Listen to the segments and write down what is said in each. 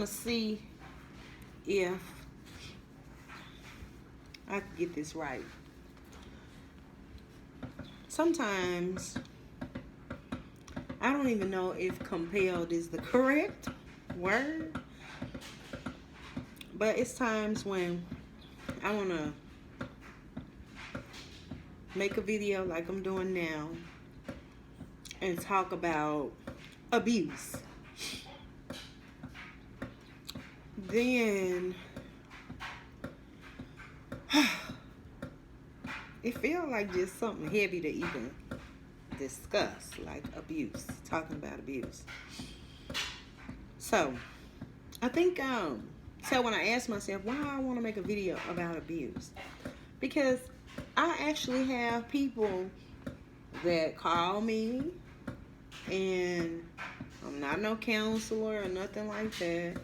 to see if I can get this right. Sometimes I don't even know if compelled is the correct word, but it's times when I want to make a video like I'm doing now and talk about abuse. Then it feels like just something heavy to even discuss, like abuse, talking about abuse. So I think so when I asked myself why I want to make a video about abuse, because I actually have people that call me, and I'm not no counselor or nothing like that.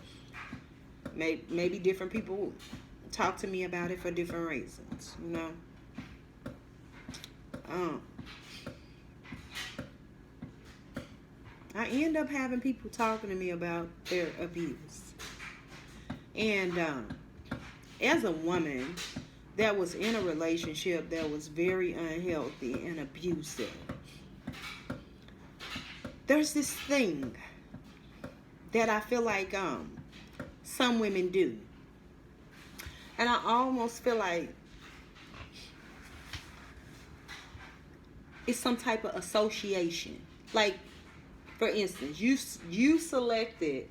Maybe different people talk to me about it for different reasons, you know. I end up having people talking to me about their abuse. And as a woman that was in a relationship that was very unhealthy and abusive, there's this thing that I feel like some women do. And I almost feel like it's some type of association. Like, for instance, you selected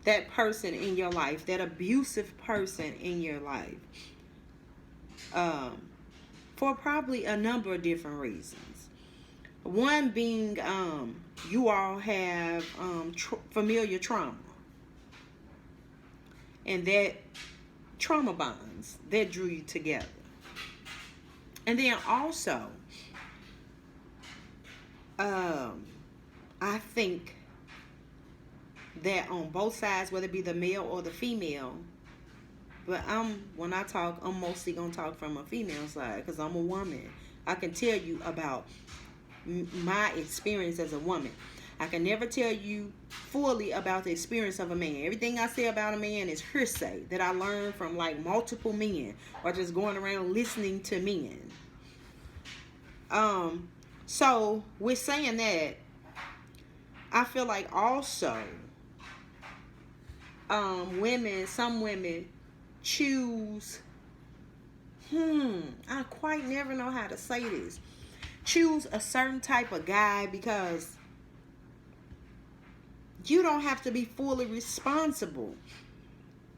that person in your life, that abusive person in your life, for probably a number of different reasons. One being you all have familiar trauma. And that trauma bonds that drew you together. And then also, I think that on both sides, whether it be the male or the female, but when I talk, I'm mostly going to talk from a female side because I'm a woman. I can tell you about my experience as a woman. I can never tell you fully about the experience of a man. Everything I say about a man is hearsay that I learned from like multiple men or just going around listening to men. So with saying that, I feel like also some women choose, I quite never know how to say this, choose a certain type of guy because you don't have to be fully responsible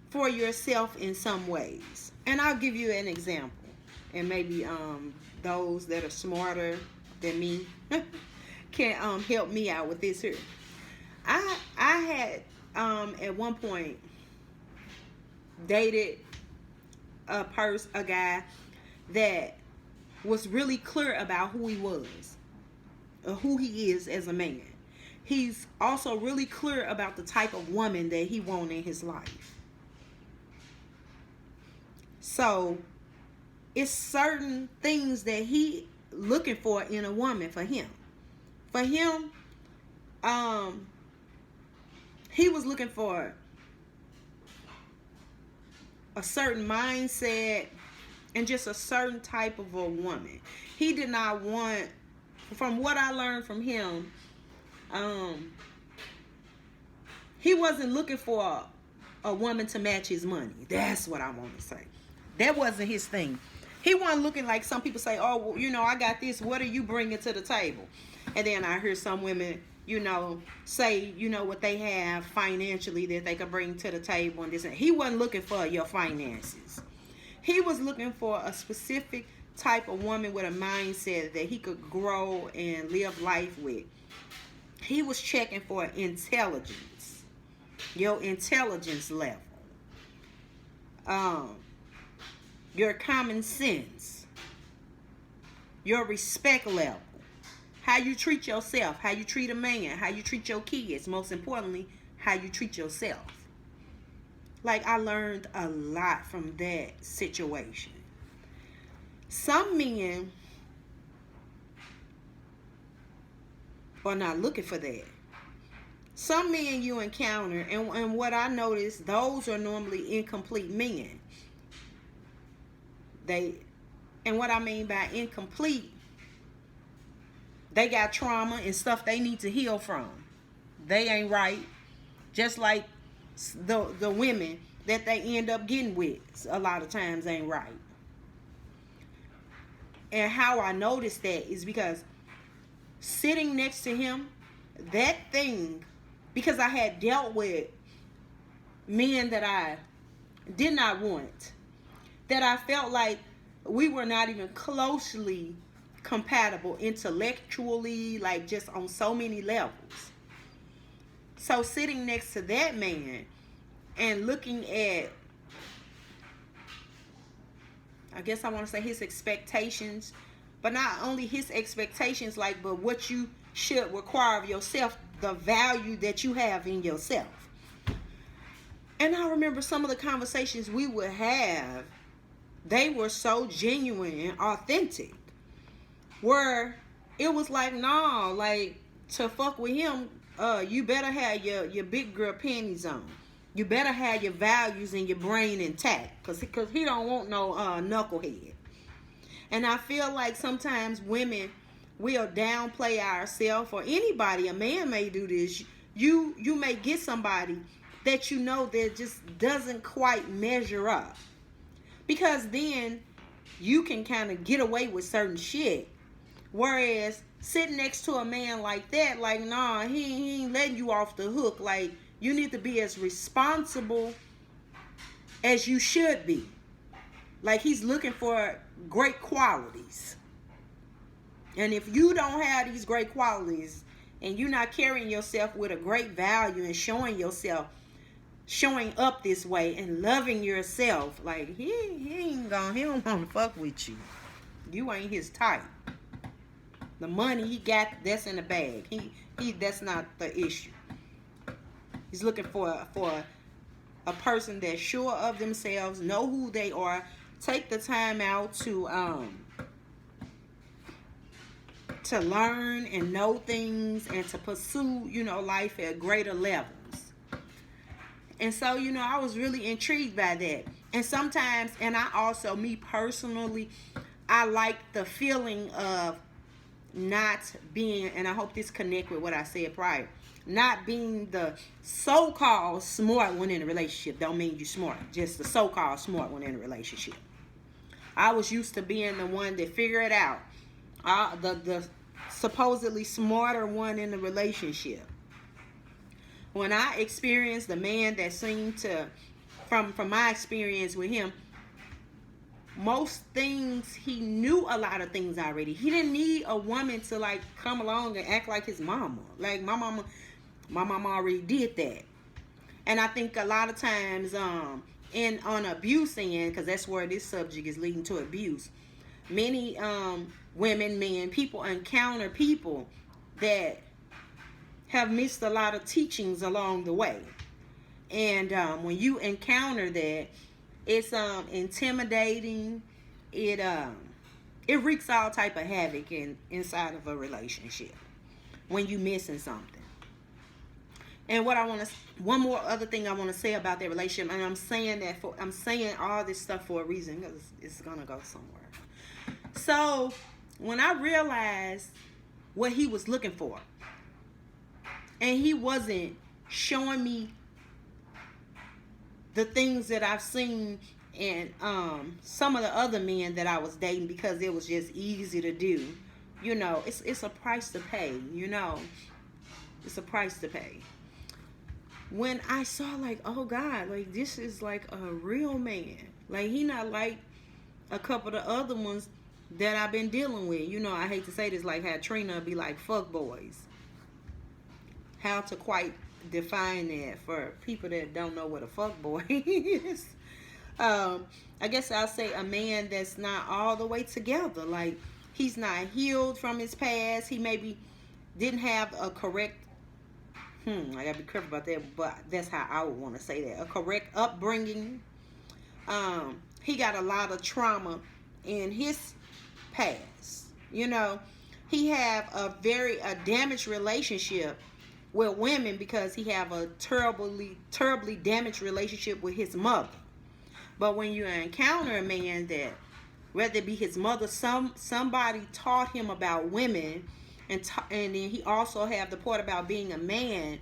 for yourself in some ways. And I'll give you an example. And maybe those that are smarter than me can help me out with this here. I had at one point dated a guy that was really clear about who he was, or who he is as a man. He's also really clear about the type of woman that he wants in his life. So it's certain things that he looking for in a woman for him. For him, he was looking for a certain mindset and just a certain type of a woman. He did not want, from what I learned from him, he wasn't looking for a woman to match his money. That's what I want to say. That wasn't his thing. He wasn't looking like some people say, oh, well, you know, I got this. What are you bringing to the table? And then I hear some women, you know, say, you know, what they have financially that they could bring to the table and this. And he wasn't looking for your finances. He was looking for a specific type of woman with a mindset that he could grow and live life with. He was checking for intelligence, your intelligence level, your common sense, your respect level, how you treat yourself, how you treat a man, how you treat your kids, most importantly, how you treat yourself. Like, I learned a lot from that situation. Some men are not looking for that. some men you encounter, and what I notice, those are normally incomplete men. And what I mean by incomplete, they got trauma and stuff they need to heal from. They ain't right. Just like the women that they end up getting with a lot of times ain't right. And how I noticed that is because sitting next to him, that thing, because I had dealt with men that I did not want, that I felt like we were not even closely compatible intellectually, like just on so many levels. So sitting next to that man and looking at, I guess I want to say his expectations, but not only his expectations, like, but what you should require of yourself, the value that you have in yourself. And I remember some of the conversations we would have, they were so genuine and authentic, where it was like, nah, like, to fuck with him, you better have your big girl panties on. You better have your values and your brain intact, because he don't want no knucklehead. And I feel like sometimes women will downplay ourselves, or anybody, a man may do this. You may get somebody that you know that just doesn't quite measure up, because then you can kind of get away with certain shit. Whereas sitting next to a man like that, like, nah, he ain't letting you off the hook. Like, you need to be as responsible as you should be. Like, he's looking for great qualities. And if you don't have these great qualities, and you're not carrying yourself with a great value and showing up this way and loving yourself, like, he don't want to fuck with you. You ain't his type. The money he got, that's in the bag. He that's not the issue. He's looking for a person that's sure of themselves, know who they are, take the time out to learn and know things, and to pursue, life at greater levels. And so, I was really intrigued by that. And sometimes, and I also, me personally, I like the feeling of not being, and I hope this connect with what I said prior, not being the so-called smart one in a relationship. Don't mean you smart, just the so-called smart one in a relationship. I was used to being the one that figure it out, the supposedly smarter one in the relationship. When I experienced the man that seemed to, from my experience with him, most things, he knew a lot of things already. He didn't need a woman to, like, come along and act like his mama. Like, my mama already did that. And I think a lot of times on abuse end, because that's where this subject is leading to, abuse, many women, men, people encounter people that have missed a lot of teachings along the way. And when you encounter that, it's intimidating. It wreaks all type of havoc inside of a relationship when you missing something. And one more other thing I want to say about that relationship, and I'm saying all this stuff for a reason, because it's gonna go somewhere. So when I realized what he was looking for, and he wasn't showing me the things that I've seen in some of the other men that I was dating, because it was just easy to do. It's a price to pay. It's a price to pay. When I saw, like, oh God, like, this is like a real man. Like, he not like a couple of the other ones that I've been dealing with. I hate to say this, like how Trina be like, fuck boys. How to quite define that for people that don't know what a fuck boy is. I guess I'll say a man that's not all the way together. Like, he's not healed from his past. He maybe didn't have a correct, I gotta be careful about that, but that's how I would want to say that. A correct upbringing. He got a lot of trauma in his past. He have a damaged relationship with women because he have a terribly damaged relationship with his mother. But when you encounter a man that, whether it be his mother, somebody taught him about women, and then he also have the part about being a man,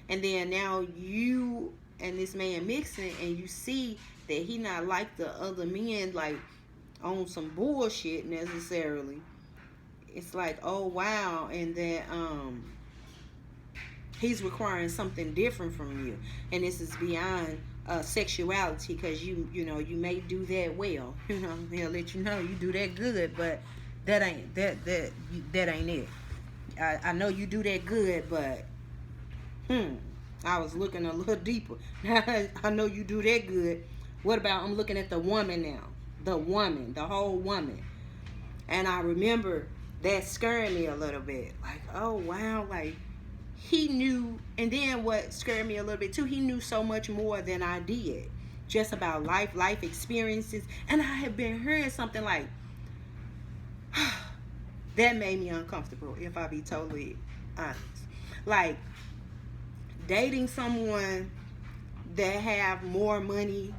and then now you and this man mixing, and you see that he not like the other men, like on some bullshit necessarily. It's like, oh wow, and that he's requiring something different from you, and this is beyond sexuality, because you may do that well, they'll let you know you do that good, but that ain't it. I know you do that good, but I was looking a little deeper. I know you do that good. What about, I'm looking at the woman now, the whole woman, and I remember that scared me a little bit, like, oh wow, like he knew. And then what scared me a little bit too, he knew so much more than I did, just about life experiences. And I had been hearing something like that made me uncomfortable, if I be totally honest. Like dating someone that have more money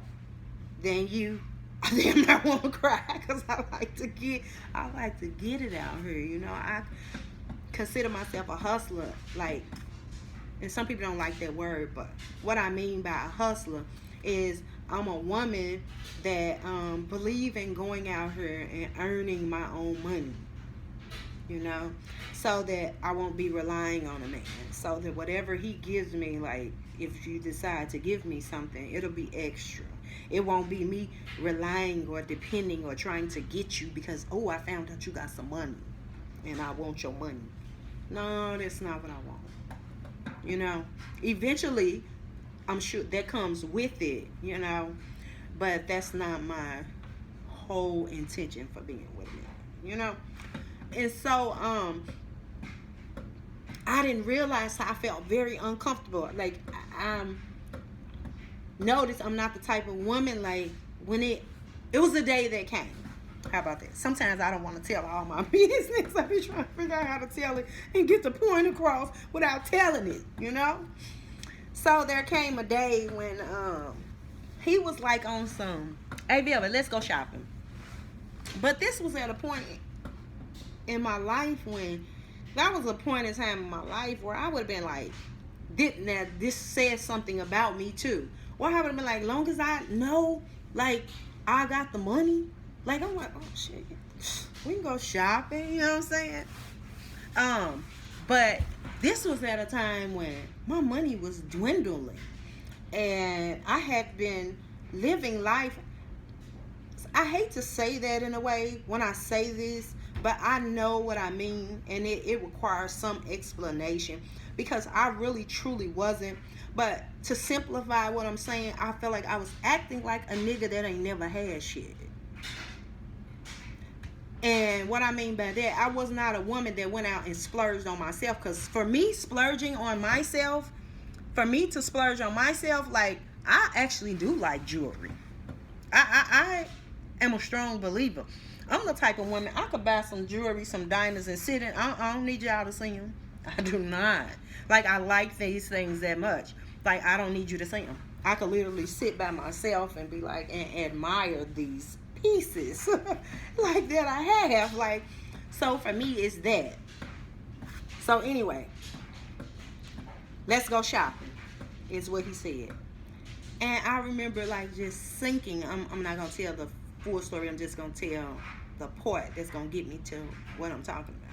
than you. Then I want to cry, because I like to get it out here. I consider myself a hustler, like, and some people don't like that word, but what I mean by a hustler is I'm a woman that believe in going out here and earning my own money, so that I won't be relying on a man, so that whatever he gives me, like if you decide to give me something, it'll be extra. It won't be me relying or depending or trying to get you because, oh, I found out you got some money and I want your money. No, that's not what I want. Eventually, I'm sure that comes with it, but that's not my whole intention for being with me, And so, I didn't realize how I felt very uncomfortable. Like, notice I'm not the type of woman, like, when it was a day that came. How about that? Sometimes I don't want to tell all my business. I be trying to figure out how to tell it and get the point across without telling it, So there came a day when he was like on some, hey, Bill, let's go shopping. But this was at a point in my life when, that was a point in time in my life where I would have been like, this says something about me too. Or I would have been like, long as I know, like, I got the money, like, I'm like, oh shit, we can go shopping, you know what I'm saying? But this was at a time when my money was dwindling, and I had been living life. I hate to say that in a way when I say this, but I know what I mean, and it requires some explanation, because I really truly wasn't. But to simplify what I'm saying, I felt like I was acting like a nigga that ain't never had shit. And what I mean by that, I was not a woman that went out and splurged on myself. Because for me, splurging on myself, like, I actually do like jewelry. I am a strong believer. I'm the type of woman, I could buy some jewelry, some diamonds, and sit in. I don't need y'all to see them. I do not. Like, I like these things that much. Like, I don't need you to see them. I could literally sit by myself and be like, and admire these pieces like that I have. Like, so for me, it's that. So anyway, let's go shopping, is what he said. And I remember, like, just thinking, I'm not going to tell the full story. I'm just going to tell the part that's going to get me to what I'm talking about.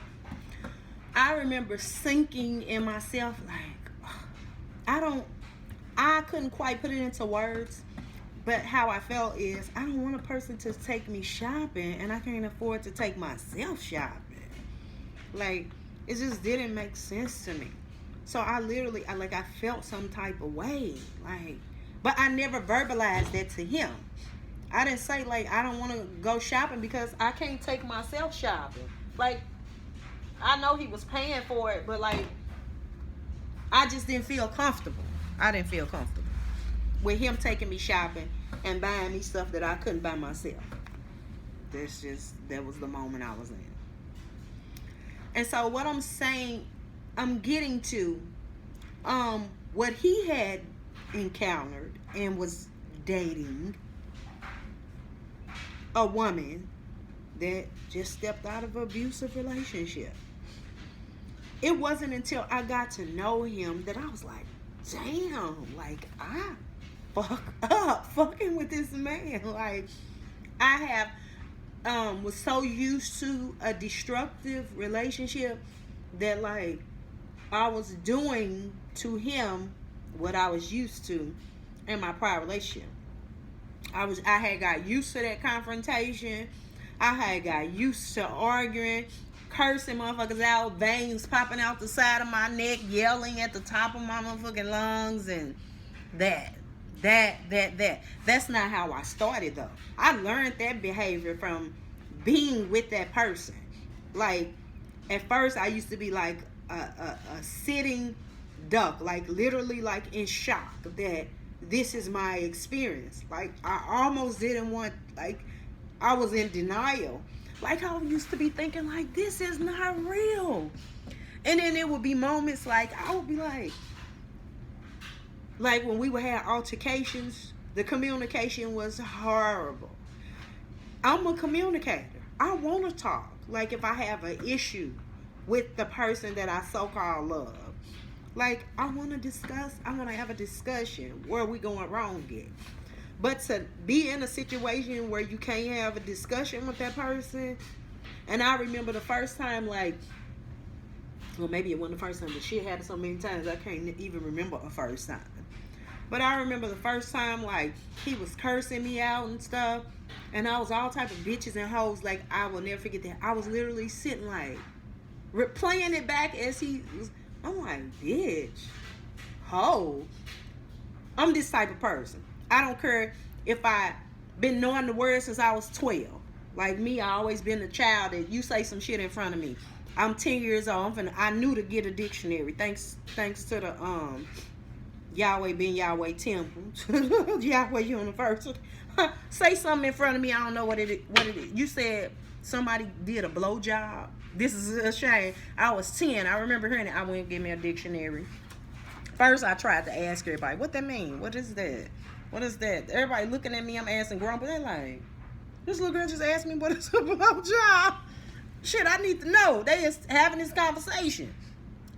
I remember thinking in myself, like, I couldn't quite put it into words, but how I felt is, I don't want a person to take me shopping, and I can't afford to take myself shopping. Like, it just didn't make sense to me. So I felt some type of way, like, but I never verbalized that to him. I didn't say, like, I don't want to go shopping because I can't take myself shopping. Like, I know he was paying for it, but, like, I just didn't feel comfortable. I didn't feel comfortable with him taking me shopping and buying me stuff that I couldn't buy myself. That was the moment I was in. And so what I'm saying, I'm getting to, What he had encountered and was dating a woman that just stepped out of an abusive relationship. It wasn't until I got to know him that I was like, damn, like I fuck up fucking with this man. Like I have was so used to a destructive relationship that like I was doing to him what I was used to in my prior relationship. I had got used to that confrontation. I had got used to arguing, cursing motherfuckers out, veins popping out the side of my neck, yelling at the top of my motherfucking lungs, and that. That's not how I started though. I learned that behavior from being with that person. Like at first I used to be like a sitting duck, like literally like in shock that this is my experience. Like I almost didn't want, like I was in denial. Like I used to be thinking like this is not real. And then there would be moments like I would be like when we would have altercations, the communication was horrible. I'm a communicator. I want to talk. Like if I have an issue with the person that I so-called love, like I want to discuss, I want to have a discussion where we going wrong at. But to be in a situation where you can't have a discussion with that person, and I remember the first time, like, well, maybe it wasn't the first time, but shit happened so many times I can't even remember a first time. But I remember the first time, like, he was cursing me out and stuff, and I was all type of bitches and hoes. Like, I will never forget that. I was literally sitting, like, replaying it back as he was. I'm like, bitch, ho. I'm this type of person. I don't care if I been knowing the words since I was 12. Like me, I always been the child that you say some shit in front of me. I'm 10 years old. I knew to get a dictionary. Thanks to the Yahweh being Yahweh temple. Yahweh University. Say something in front of me, I don't know what it is. You said somebody did a blowjob. This is a shame. I was 10. I remember hearing it. I went and get me a dictionary. First, I tried to ask everybody, what that mean? What is that? What is that? Everybody looking at me, I'm asking grown, but they're like, this little girl just asked me what is a blowjob. Shit, I need to know. They is having this conversation.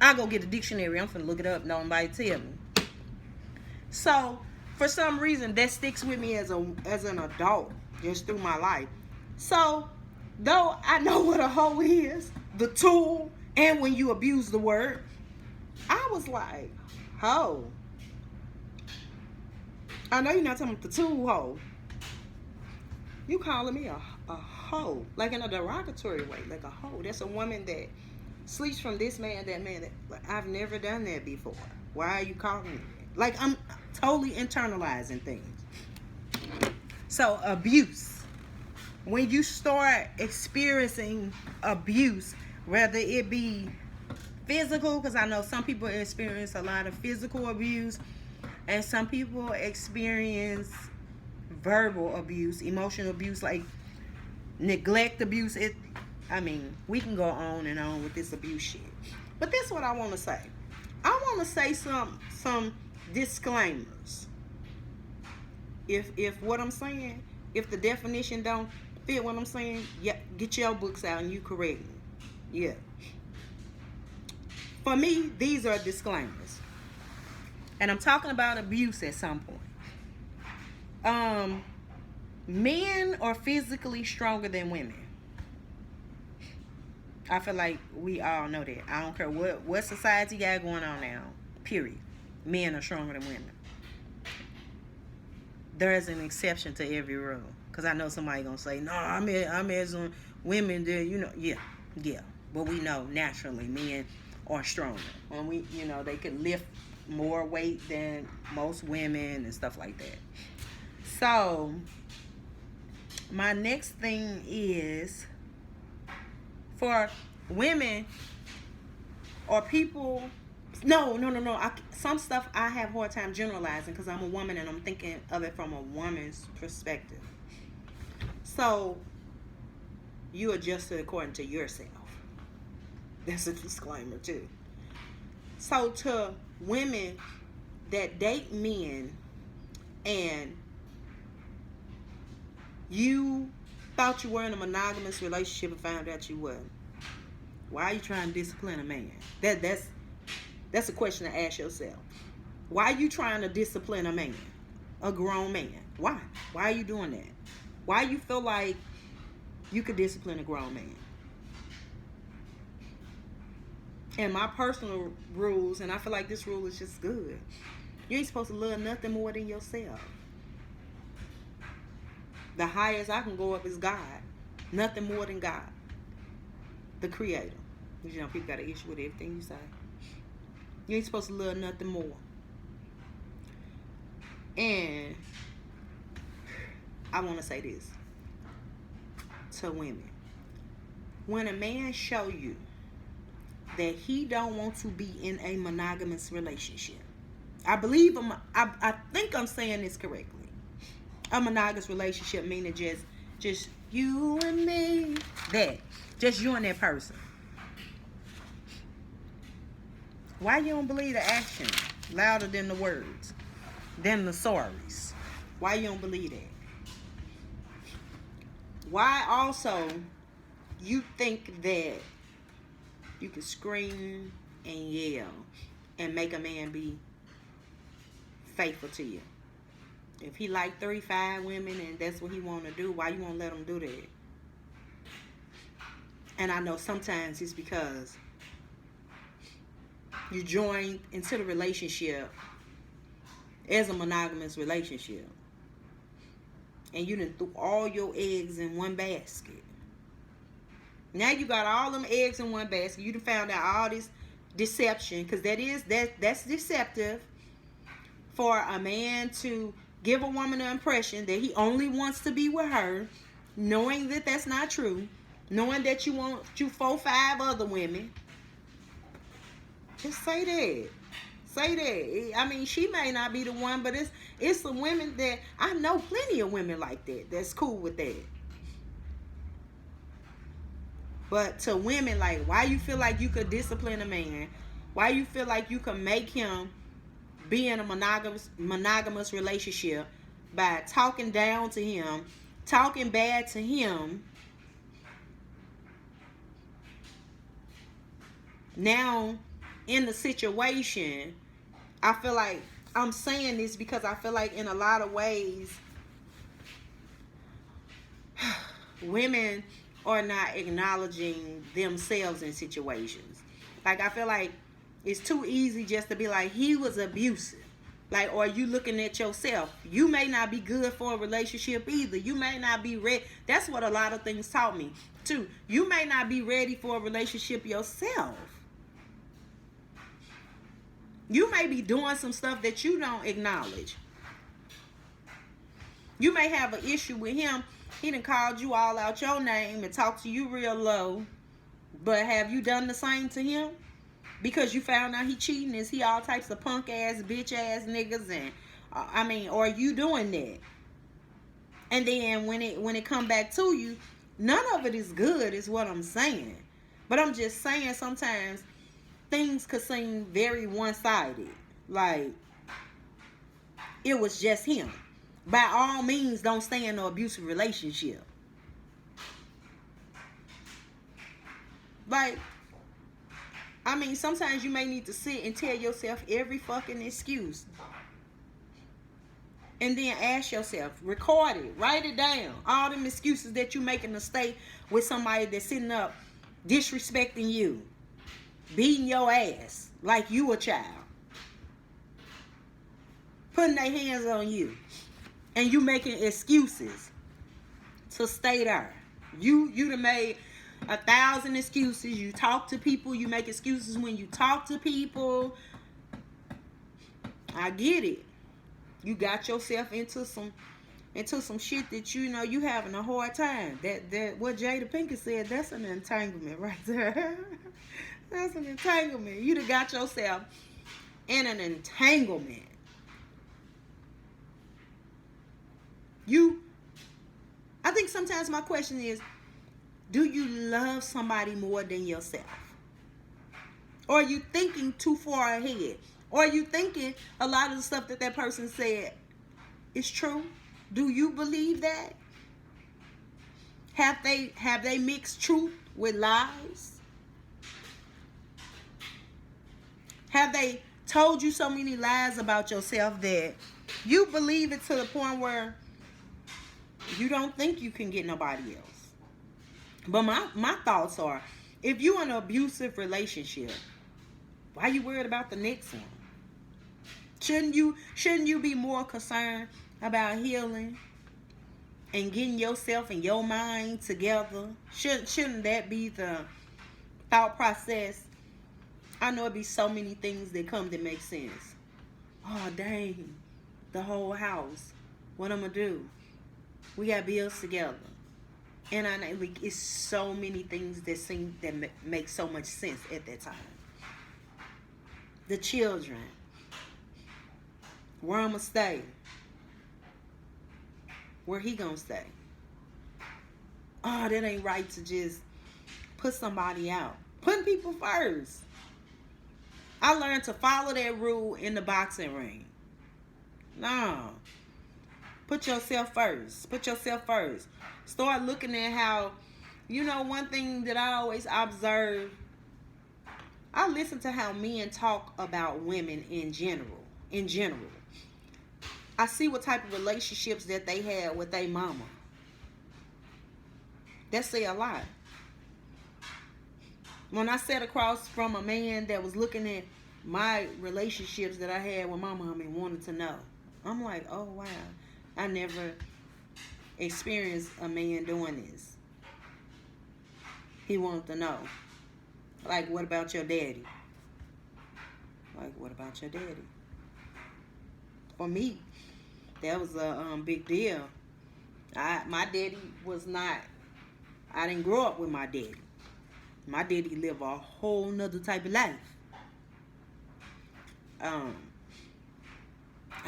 I go get a dictionary. I'm finna look it up. Nobody tell me. So, for some reason, that sticks with me as an adult, just through my life. So, though I know what a hoe is, the tool, and when you abuse the word, I was like, hoe. I know you're not talking about the tool hoe. You calling me a hoe, like in a derogatory way, like a hoe. That's a woman that sleeps from this man, that man. Like, I've never done that before. Why are you calling me that? Like I'm totally internalizing things. So abuse. When you start experiencing abuse, whether it be physical, because I know some people experience a lot of physical abuse, and some people experience verbal abuse, emotional abuse, like neglect abuse. We can go on and on with this abuse shit. But this is what I want to say. I want to say some disclaimers. If what I'm saying, if the definition don't fit what I'm saying, yeah, get your books out and you correct me. Yeah. For me, these are disclaimers. And I'm talking about abuse at some point. Men are physically stronger than women. I feel like we all know that. I don't care what society got going on now. Period. Men are stronger than women. There is an exception to every rule. Because I know somebody gonna say, no, I'm as women there, yeah. But we know naturally men are stronger. And they can lift more weight than most women and stuff like that. So my next thing is for women or people. No. Some stuff I have a hard time generalizing because I'm a woman and I'm thinking of it from a woman's perspective. So you adjust it according to yourself. That's a disclaimer too. So to women that date men and you thought you were in a monogamous relationship and found out you wasn't. Why are you trying to discipline a man? That's a question to ask yourself. Why are you trying to discipline a man? A grown man. Why? Why are you doing that? Why you feel like you could discipline a grown man? And my personal rules, and I feel like this rule is just good. You ain't supposed to love nothing more than yourself. The highest I can go up is God. Nothing more than God. The Creator. You know, people got an issue with everything you say. You ain't supposed to love nothing more. And I want to say this to women. When a man show you that he don't want to be in a monogamous relationship, I think I'm saying this correctly. A monogamous relationship meaning just you and me. Just you and that person. Why you don't believe the action louder than the words, than the sorries? Why you don't believe that? Why also you think that you can scream and yell and make a man be faithful to you? If he like 3-5 women and that's what he want to do, why you won't let him do that? And I know sometimes it's because you join into the relationship as a monogamous relationship. And you done threw all your eggs in one basket. Now you got all them eggs in one basket. You done found out all this deception. Because that's deceptive. For a man to give a woman the impression that he only wants to be with her, knowing that that's not true, knowing that you want 4-5 other women. Just say that. Say that. I mean, she may not be the one, but it's some women that I know plenty of women like that. That's cool with that. But to women, like, why you feel like you could discipline a man? Why you feel like you could make him be in a monogamous relationship by talking down to him, talking bad to him? Now, in the situation, I feel like I'm saying this because I feel like in a lot of ways, women are not acknowledging themselves in situations. Like, I feel like it's too easy just to be like, he was abusive. Like, or you looking at yourself. You may not be good for a relationship either. You may not be ready. That's what a lot of things taught me, too. You may not be ready for a relationship yourself. You may be doing some stuff that you don't acknowledge. You may have an issue with him. He done called you all out your name and talked to you real low. But have you done the same to him? Because you found out he cheating? Is he all types of punk ass, bitch ass niggas? And or are you doing that? And then when it come back to you, none of it is good, is what I'm saying. But I'm just saying sometimes things could seem very one-sided. Like, it was just him. By all means, don't stay in an abusive relationship. Like, I mean, sometimes you may need to sit and tell yourself every fucking excuse. And then ask yourself, record it, write it down. All them excuses that you making to stay with somebody that's sitting up disrespecting you, beating your ass like you a child, putting their hands on you, and you making excuses to stay there. You done made 1,000 excuses. You talk to people. You make excuses when you talk to people. I get it. You got yourself into some shit that you know you having a hard time. That what Jada Pinkett said, that's an entanglement right there. That's an entanglement. You done got yourself in an entanglement. I think sometimes my question is, do you love somebody more than yourself? Or are you thinking too far ahead? Or are you thinking a lot of the stuff that person said is true? Do you believe that? Have they mixed truth with lies? Have they told you so many lies about yourself that you believe it to the point where you don't think you can get nobody else? But my thoughts are, if you in an abusive relationship, why are you worried about the next one? Shouldn't you be more concerned about healing and getting yourself and your mind together? Shouldn't that be the thought process? I know it'd be so many things that come that make sense. Oh dang, the whole house. What I'm gonna do? We got bills together, and I know it's so many things that make so much sense at that time. The children. Where I'ma stay? Where he gonna stay? Oh, that ain't right to just put somebody out. Putting people first. I learned to follow that rule in the boxing ring. No. Put yourself first. Put yourself first. Start looking at how, one thing that I always observe, I listen to how men talk about women in general. I see what type of relationships that they had with their mama. That say a lot. When I sat across from a man that was looking at my relationships that I had with my mom and wanted to know, I'm like, oh wow, I never experienced a man doing this. He wanted to know, like, what about your daddy? Like, what about your daddy? For me, that was a big deal. My daddy was not, I didn't grow up with my daddy. My daddy lived a whole nother type of life. I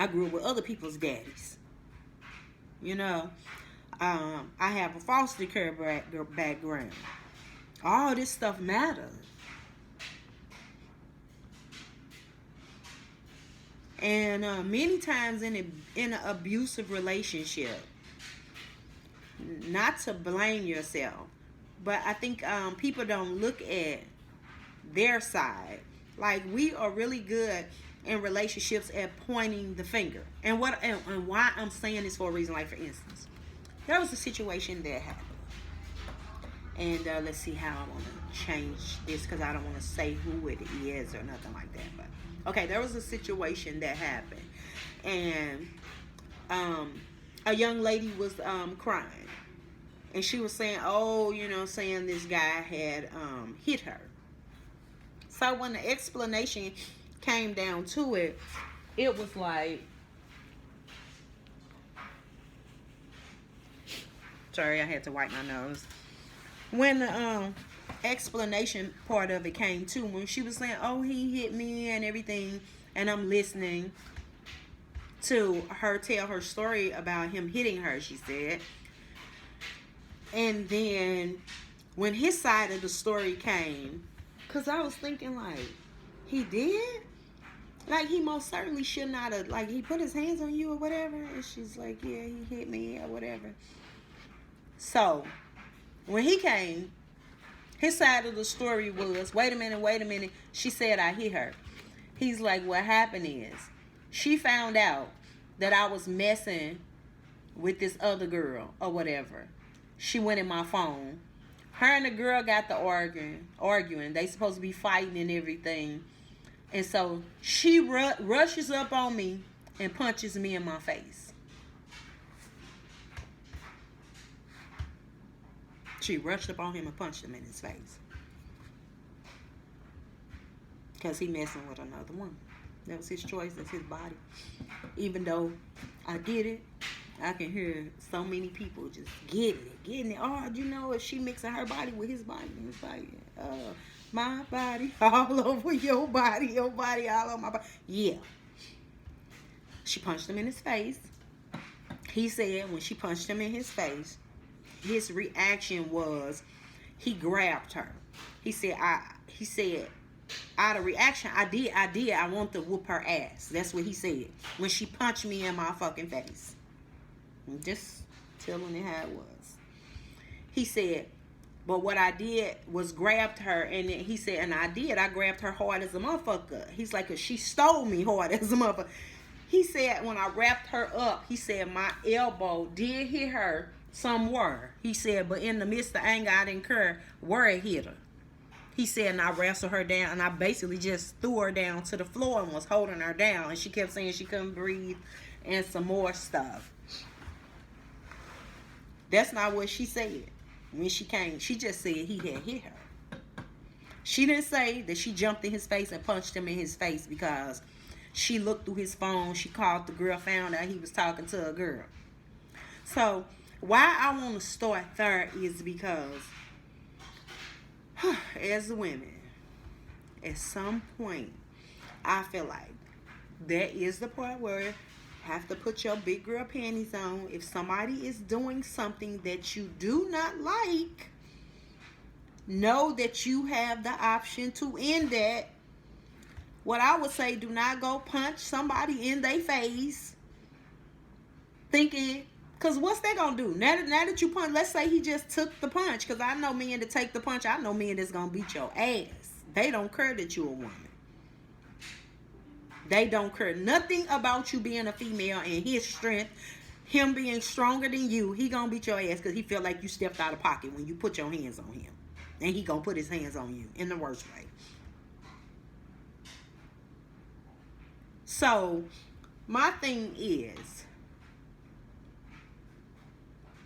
grew up with other people's daddies. I have a foster care background. All this stuff matters. And many times in an abusive relationship, not to blame yourself, but I think people don't look at their side. Like, we are really good in relationships at pointing the finger. And why I'm saying this for a reason, like for instance, there was a situation that happened. And let's see how I want to change this, because I don't want to say who it is or nothing like that. But okay, there was a situation that happened, and a young lady was crying, and she was saying, saying this guy had hit her. So when the explanation came down to it, it was like, sorry, I had to wipe my nose. When the explanation part of it came to, when she was saying, oh, he hit me and everything, and I'm listening to her tell her story about him hitting her, she said. And then when his side of the story came, because I was thinking, like, he did? Like, he most certainly should not have, like, he put his hands on you or whatever. And she's like, yeah, he hit me or whatever. So when he came, his side of the story was, wait a minute. She said I hit her. He's like, what happened is, she found out that I was messing with this other girl or whatever. She went in my phone. Her and the girl got to arguing. They supposed to be fighting and everything. And so she rushes up on me and punches me in my face. She rushed up on him and punched him in his face. Because he messing with another woman. That was his choice. That's his body. Even though I did it, I can hear so many people just getting it. Oh, if she mixing her body with his body, it's like, my body all over your body all over my body. Yeah. She punched him in his face. He said when she punched him in his face, his reaction was he grabbed her. He said, out of reaction, I did. I want to whoop her ass. That's what he said when she punched me in my fucking face. I'm just telling it how it was. He said, but what I did was grabbed her, and then he said, and I grabbed her hard as a motherfucker. He's like, 'cause she stole me hard as a motherfucker. He said, when I wrapped her up, he said, my elbow did hit her somewhere. He said, but in the midst of anger, I didn't care where it hit her. He said, and I wrestled her down, and I basically just threw her down to the floor and was holding her down. And she kept saying she couldn't breathe and some more stuff. That's not what she said when she came. She just said he had hit her. She didn't say that she jumped in his face and punched him in his face because she looked through his phone. She called the girl, found out he was talking to a girl. So why I want to start there is because as women, at some point, I feel like that is the part where you have to put your big girl panties on. If somebody is doing something that you do not like, know that you have the option to end that. What I would say, do not go punch somebody in their face thinking, because what's that going to do? Now that you punch, let's say he just took the punch, because I know men that take the punch, I know men that's going to beat your ass. They don't care that you're a woman. They don't care nothing about you being a female and his strength, him being stronger than you. He going to beat your ass because he feel like you stepped out of pocket when you put your hands on him. And he going to put his hands on you in the worst way. So, my thing is,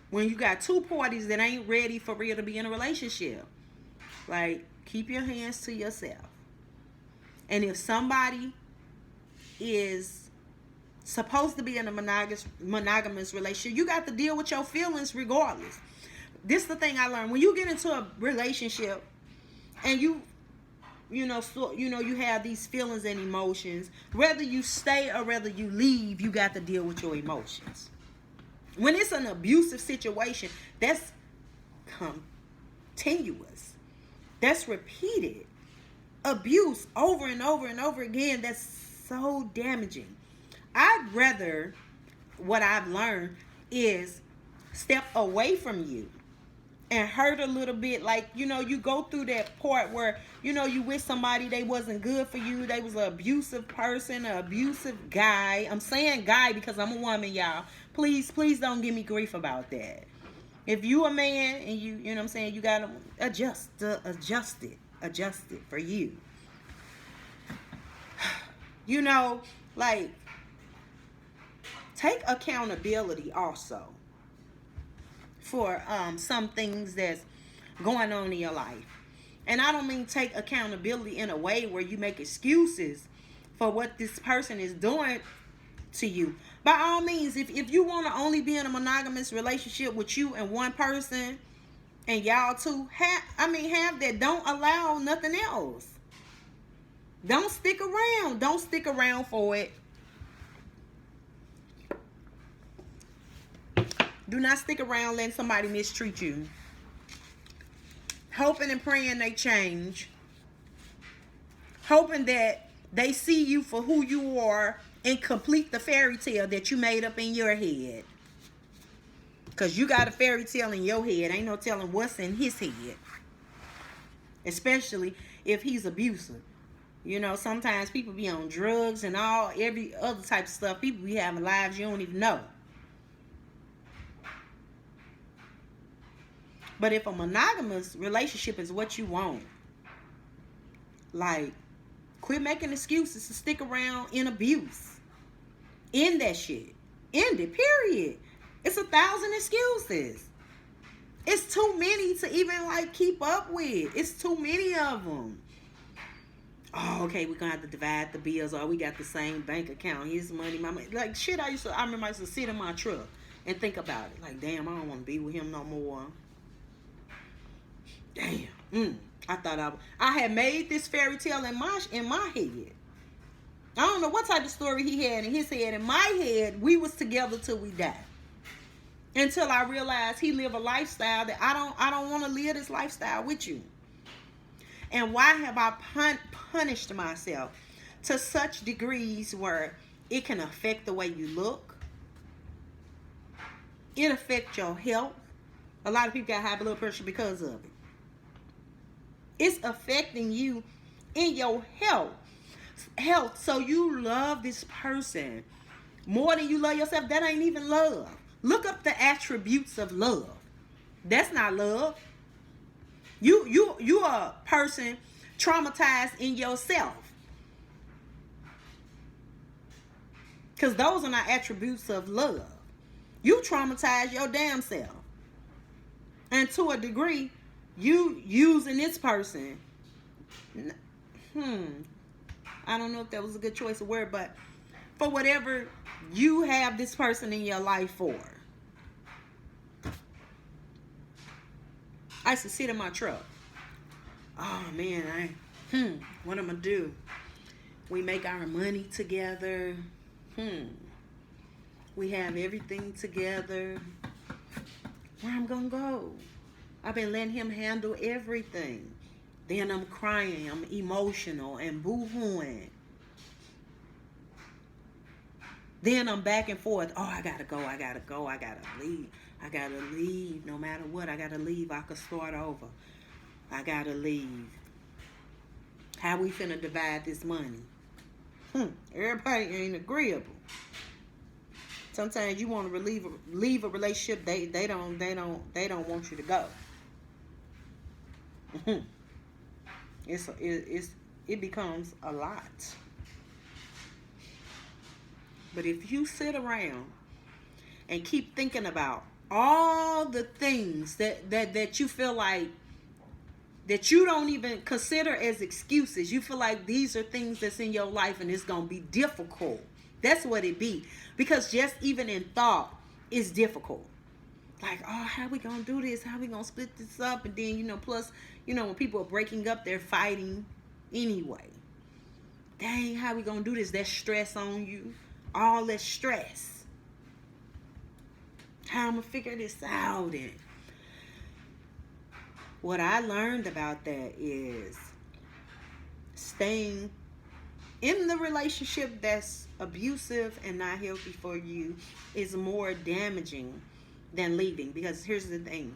when you got two parties that ain't ready for real to be in a relationship, like, keep your hands to yourself. And if somebody is supposed to be in a monogamous relationship, you got to deal with your feelings regardless. This is the thing I learned. When you get into a relationship and you have these feelings and emotions, whether you stay or whether you leave, you got to deal with your emotions. When it's an abusive situation, that's continuous. That's repeated abuse over and over and over again. That's so damaging. I'd rather, what I've learned is step away from you and hurt a little bit. Like, you go through that part where, you with somebody, they wasn't good for you. They was an abusive person, an abusive guy. I'm saying guy because I'm a woman, y'all. Please don't give me grief about that. If you a man and you know what I'm saying, you got to adjust it for you. Like, take accountability also for some things that's going on in your life. And I don't mean take accountability in a way where you make excuses for what this person is doing to you. By all means, if you want to only be in a monogamous relationship with you and one person and y'all two, have that. Don't allow nothing else. Don't stick around. Don't stick around for it. Do not stick around letting somebody mistreat you. Hoping and praying they change. Hoping that they see you for who you are and complete the fairy tale that you made up in your head. Because you got a fairy tale in your head. Ain't no telling what's in his head. Especially if he's abusive. Sometimes people be on drugs and every other type of stuff. People be having lives you don't even know. But if a monogamous relationship is what you want, like, quit making excuses to stick around in abuse. End that shit. End it, period. It's 1,000 excuses. It's too many to even, keep up with. It's too many of them. Oh, okay, we're going to have to divide the bills, or we got the same bank account. Here's money, my money. Like, shit, I remember I used to sit in my truck and think about it. Like, damn, I don't want to be with him no more. Damn. I thought I had made this fairy tale in my head. I don't know what type of story he had in his head. In my head, we was together till we died. Until I realized he lived a lifestyle that I don't want to live this lifestyle with you. And why have I punished myself to such degrees where it can affect the way you look. It affects your health. A lot of people got high blood pressure because of it. It's affecting you in your health. So you love this person more than you love yourself. That ain't even love. Look up the attributes of love. That's not love. You are a person traumatized in yourself. Because those are not attributes of love. You traumatize your damn self. And to a degree, you using this person. I don't know if that was a good choice of word, but for whatever you have this person in your life for. I used to sit in my truck. Oh man, what I'm gonna do? We make our money together. We have everything together. Where I'm gonna go? I've been letting him handle everything. Then I'm crying, I'm emotional and boo-hooing. Then I'm back and forth. Oh, I gotta go, I gotta leave. I gotta leave no matter what. I gotta leave. I could start over. I gotta leave. How we finna divide this money? Everybody ain't agreeable. Sometimes you want to leave a relationship. They don't want you to go. It becomes a lot. But if you sit around and keep thinking about all the things that you feel like that you don't even consider as excuses, you feel like these are things that's in your life and it's gonna be difficult. That's what it be. Because just even in thought is difficult. Like, oh, how we gonna do this? How we gonna split this up? And then, plus, when people are breaking up, they're fighting anyway. Dang, how we gonna do this? That stress on you. All that stress. How I'm gonna figure this out? And what I learned about that is staying in the relationship that's abusive and not healthy for you is more damaging than leaving. Because here's the thing.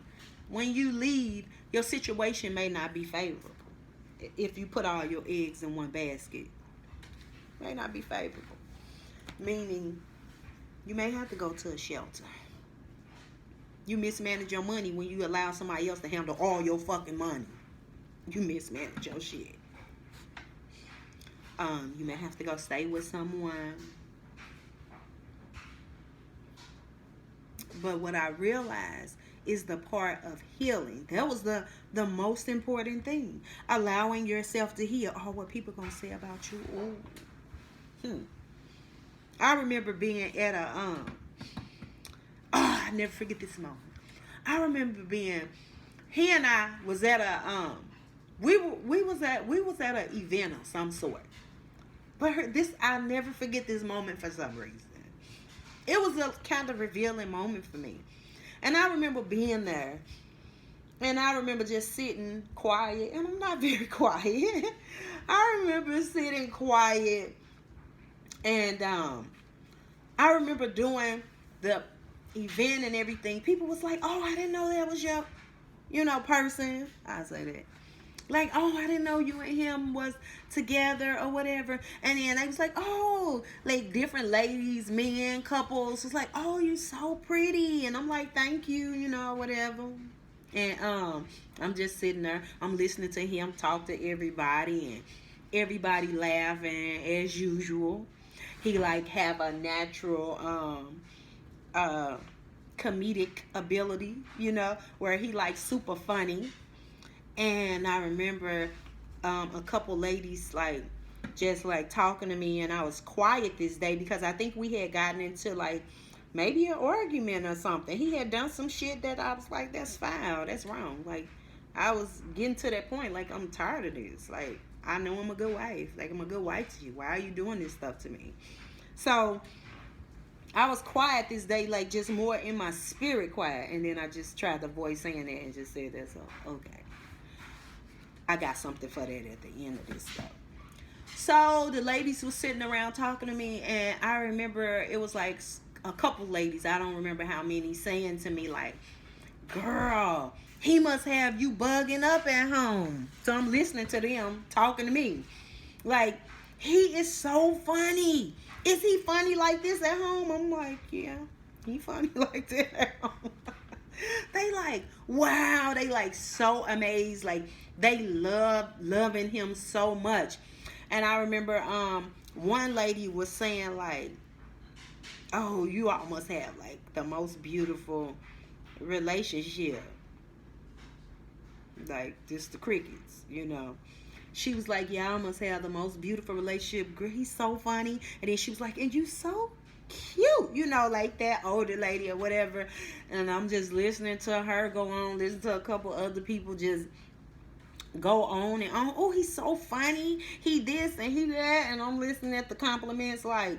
When you leave, your situation may not be favorable. If you put all your eggs in one basket, it may not be favorable. Meaning, you may have to go to a shelter. You mismanage your money when you allow somebody else to handle all your fucking money. You mismanage your shit. You may have to go stay with someone. But what I realized is the part of healing. That was the most important thing. Allowing yourself to heal. Oh, what people gonna say about you? Oh. I remember being at a I never forget this moment. I remember he and I was at a we was at an event of some sort. But I'll never forget this moment for some reason. It was a kind of revealing moment for me. And I remember being there. And I remember just sitting quiet. And I'm not very quiet. I remember sitting quiet. And I remember doing the event and everything. People was like, oh, I didn't know that was your, person. I say that. Like, oh, I didn't know you and him was together or whatever. And then they was like, oh, like different ladies, men, couples was like, oh, you so pretty. And I'm like, thank you, whatever. And I'm just sitting there. I'm listening to him talk to everybody and everybody laughing as usual. He like have a natural comedic ability, where he like super funny. And I remember a couple ladies like just like talking to me, and I was quiet this day because I think we had gotten into like maybe an argument or something. He had done some shit that I was like, that's foul, that's wrong. Like I was getting to that point, like I'm tired of this. Like I know I'm a good wife. Like I'm a good wife to you. Why are you doing this stuff to me? So I was quiet this day, like just more in my spirit quiet. And then I just tried to voice saying that and just said that's okay. I got something for that at the end of this stuff. So the ladies was sitting around talking to me, and I remember it was like a couple ladies, I don't remember how many, saying to me like, girl, he must have you bugging up at home. So I'm listening to them talking to me. Like, he is so funny. Is he funny like this at home? I'm like, yeah, he funny like that at home. They like, wow, they like so amazed. Like, they loving him so much. And I remember one lady was saying like, oh, you almost have like the most beautiful relationship. Like, just the crickets, you know. She was like, yeah, I almost have the most beautiful relationship. Girl, he's so funny. And then she was like, and you so cute, you know, like that older lady or whatever. And I'm just listening to her go on, listen to a couple other people just go on and on. Oh, he's so funny. He this and he that. And I'm listening at the compliments like,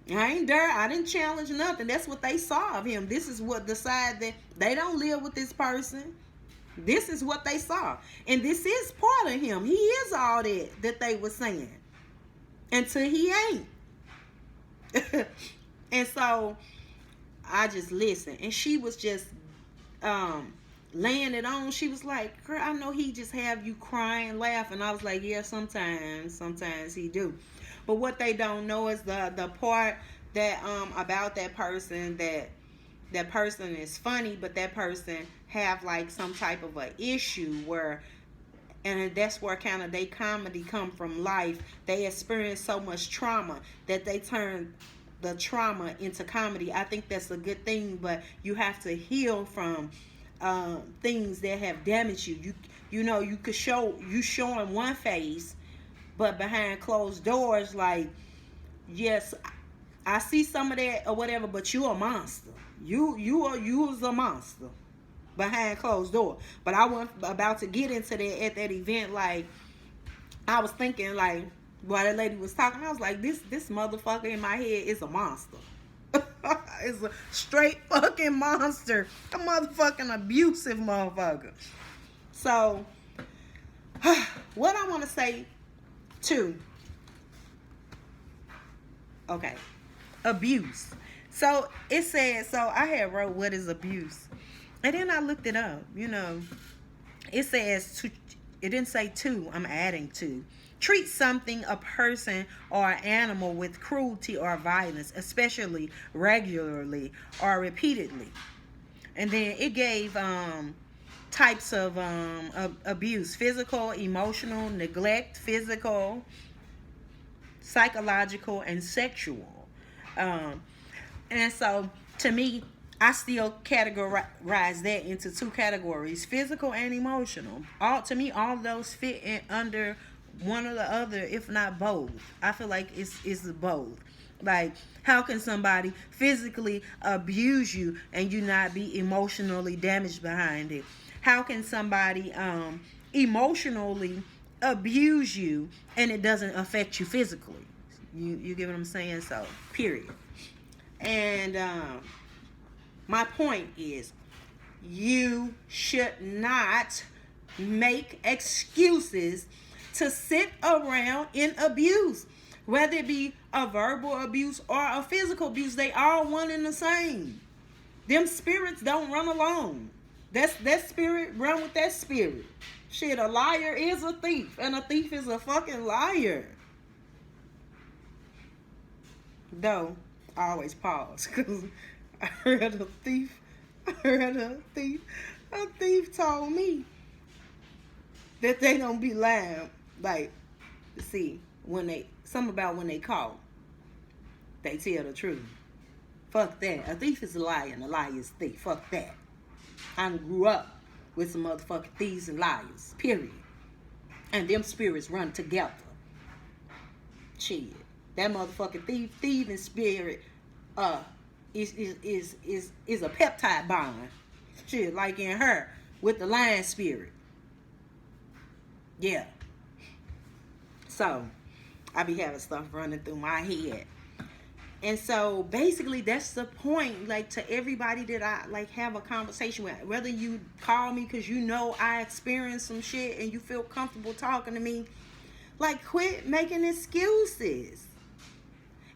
I ain't there. I didn't challenge nothing. That's what they saw of him. This is what the side that they don't live with this person. This is what they saw. And this is part of him. He is all that they were saying. Until he ain't. And so I just listened. And she was just laying it on. She was like, girl, I know he just have you crying, laughing. I was like, yeah, sometimes he do. But what they don't know is the part that about that person, that person is funny, but that person have like some type of a issue where, and that's where kind of they comedy come from life. They experience so much trauma that they turn the trauma into comedy. I think that's a good thing, but you have to heal from things that have damaged you. You know, you could showing one face, but behind closed doors, like, yes, I see some of that or whatever, but you a monster. You was a monster behind closed door. But I wasn't about to get into that at that event. Like, I was thinking, like, while that lady was talking, I was like, this motherfucker in my head is a monster. It's a straight fucking monster. A motherfucking abusive motherfucker. So, what I want to say too. Okay. Abuse. So it said, so I had wrote what is abuse. And then I looked it up, you know. It says, it didn't say to, I'm adding to. Treat something, a person, or an animal with cruelty or violence, especially regularly or repeatedly. And then it gave types of abuse: physical, emotional, neglect, physical, psychological, and sexual. And so, to me, I still categorize that into two categories: physical and emotional. To me, all of those fit in under one or the other, if not both. I feel like it's both. Like, how can somebody physically abuse you and you not be emotionally damaged behind it? How can somebody emotionally abuse you and it doesn't affect you physically? You get what I'm saying? So, period. And my point is, you should not make excuses to sit around in abuse. Whether it be a verbal abuse or a physical abuse, they all one and the same. Them spirits don't run alone. That spirit run with that spirit. Shit, a liar is a thief, and a thief is a fucking liar. Though, I always pause, because I heard a thief told me that they don't be lying. Like, see, when they caught, they tell the truth. Fuck that. A thief is a liar and a liar is a thief. Fuck that. I grew up with some motherfucking thieves and liars. Period. And them spirits run together. Shit. That motherfucking thieving spirit is a peptide bond. Shit, like in her with the lion spirit. Yeah. So, I be having stuff running through my head. And so, basically, that's the point, like, to everybody that I, like, have a conversation with. Whether you call me because you know I experienced some shit and you feel comfortable talking to me, Like, quit making excuses.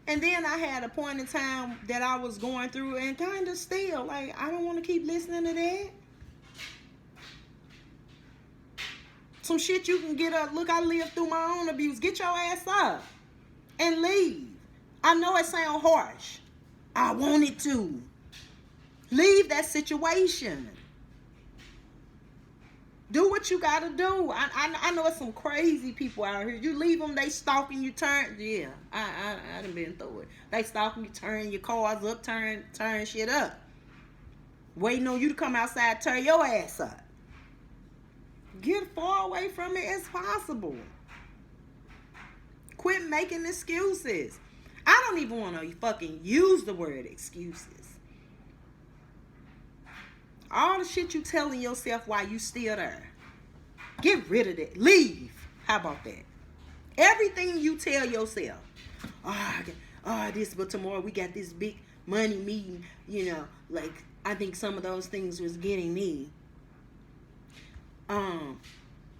And then I had a point in time that I was going through and kind of still, like, I don't want to keep listening to that. Some shit you can get up. Look, I lived through my own abuse. Get your ass up and leave. I know it sounds harsh. I wanted to. Leave that situation. Do what you gotta do. I know it's some crazy people out here. You leave them, they stalking you, turn. Yeah, I done been through it. They stalking you, turn your cars up, turn shit up. Waiting on you to come outside, turn your ass up. Get far away from it as possible. Quit making excuses. I don't even want to fucking use the word excuses. All the shit you telling yourself while you still there. Get rid of that. Leave. How about that? Everything you tell yourself. This, but tomorrow we got this big money meeting. You know, like, I think some of those things was getting me.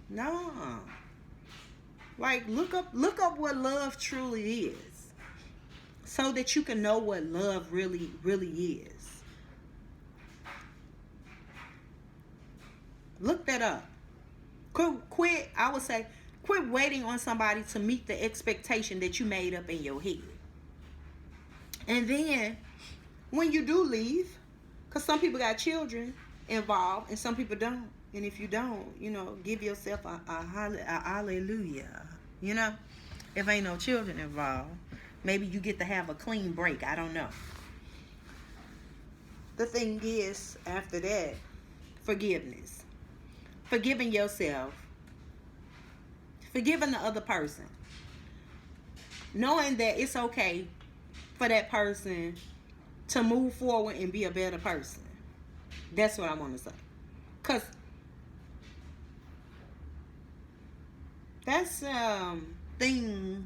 No. Like, look up what love truly is. So that you can know what love really, really is. Look that up. Quit, I would say, quit waiting on somebody to meet the expectation that you made up in your head. And then, when you do leave, because some people got children involved and some people don't. And if you don't, give yourself a hallelujah. If ain't no children involved, maybe you get to have a clean break. I don't know. The thing is, after that, forgiveness. Forgiving yourself. Forgiving the other person. Knowing that it's okay for that person to move forward and be a better person. That's what I want to say. Because that's a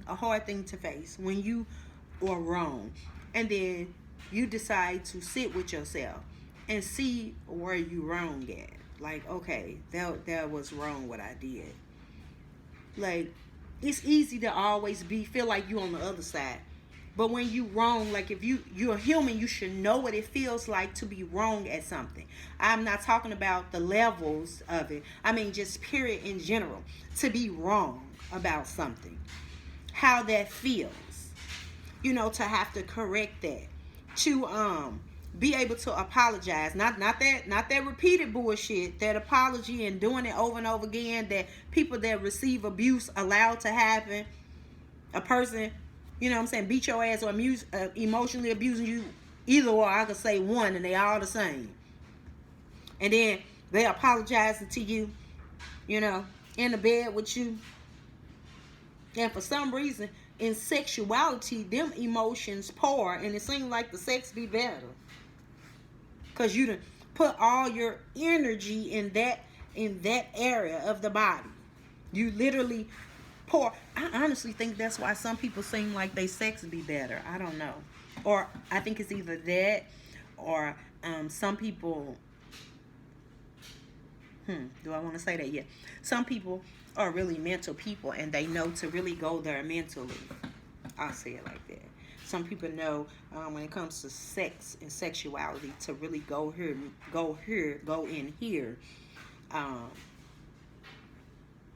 hard thing to face when you are wrong. And then you decide to sit with yourself and see where you wrong at. Like, okay, that was wrong what I did. Like, it's easy to always feel like you on the other side. But when you wrong, like if you're a human, you should know what it feels like to be wrong at something. I'm not talking about the levels of it. I mean, just period in general. To be wrong about something. How that feels. To have to correct that. To be able to apologize. Not that repeated bullshit. That apology and doing it over and over again. That people that receive abuse allowed to happen. A person, beat your ass or emotionally abusing you. Either or, I could say one and they all the same. And then they apologizing to you, in the bed with you. And for some reason, in sexuality, them emotions pour and it seems like the sex be better. Because you done put all your energy in that area of the body. You literally pour. I honestly think that's why some people seem like they sex be better. I don't know. Or I think it's either that or some people. Do I want to say that? Yeah. Some people are really mental people and they know to really go there mentally. I'll say it like that. Some people know when it comes to sex and sexuality to really go in here.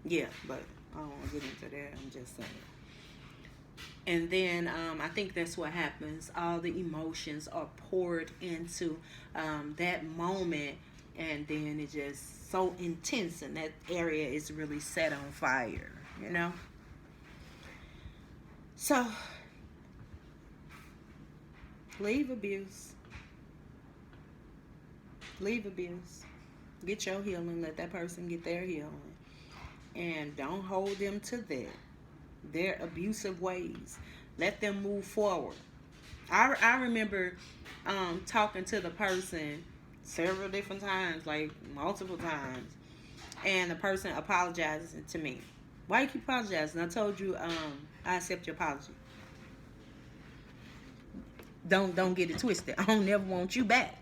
Yeah, but I don't want to get into that. I'm just saying. And then I think that's what happens. All the emotions are poured into that moment, and then it's just so intense, and that area is really set on fire. So. Leave abuse. Leave abuse. Get your healing. Let that person get their healing. And don't hold them to their abusive ways. Let them move forward. I remember talking to the person several different times, like multiple times. And the person apologized to me. Why you keep apologizing? I told you I accept your apology. Don't get it twisted. I don't never want you back.